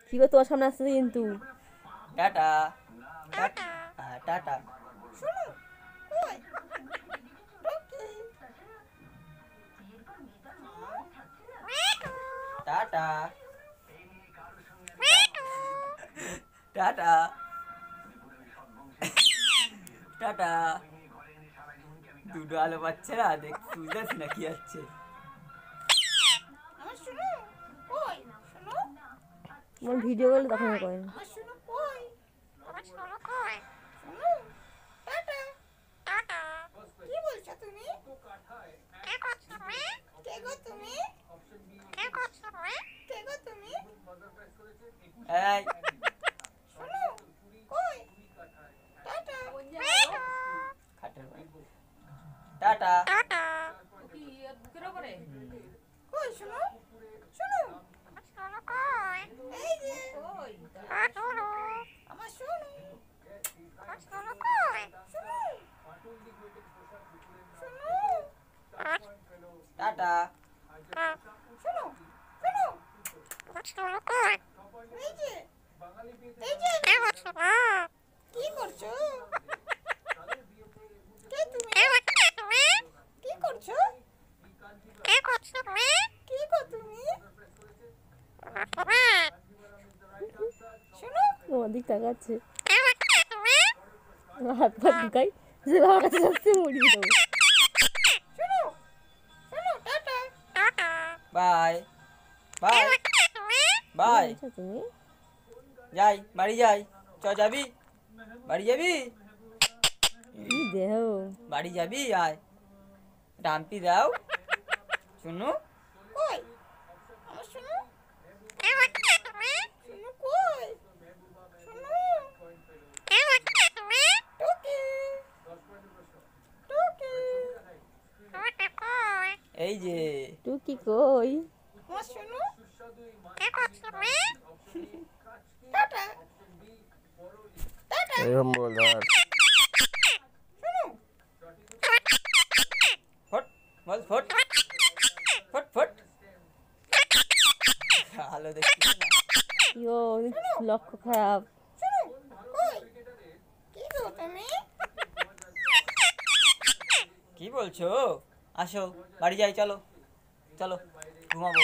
কি গো তোমার সামনে আসছে কিন্তু টাটা টাটা টাটা শোনো কই টাটা টাটা টাটা দুটো আলো পাচ্ছে না দেখ বুঝতেছি না কি হচ্ছে আমার শোনো কই শোনো আমার ভিডিও করলে তখন করেন আমার শোনো কই আমার শোনো কই শোনো টাটা টাটা কি বলছো তুমি কে করছো তুমি কে গো তুমি কে করছো তুমি কে গো তুমি এই শোনো কই টাটা খাটের টাটা টাটা কই শোনো শোনো শোনো কই এই যে কই শোনো আমার শোনো আমার শোনো কই শোনো শোনো টাটা শোনো শোনো আমার শোনো কই এই যে কি করছো কি করছো কে তুমি কি করছো কে করছো তুমি কি কর তুমি শোনো তোমার দিক তাকাচ্ছে হাত পা ঢুকাই যে বাবার কাছে যাচ্ছে মুড়িয়ে দেবো শোনো শোনো tata tata bye bye bye তুমি যাই বাড়ি যাই চ যাবি বাড়ি যাবি কি দেহ বাড়ি যাবি আয় ডাম্পি দাও শুনু কই আমার শোনো শোনো কই শোনো টুকি টুকি কই এই যে টুকি কই আমার শোনো কে করছো তুমি টাটা টাটা এরকম বল আর শোনো ফট বল ফট ফট ফট ভালো দেখছিস না ইয়ো লক্ষ্য খারাপ শোনো কই কি গো তুমি কি বলছো আসো বাড়ি যাই চলো চলো ঘুমাবো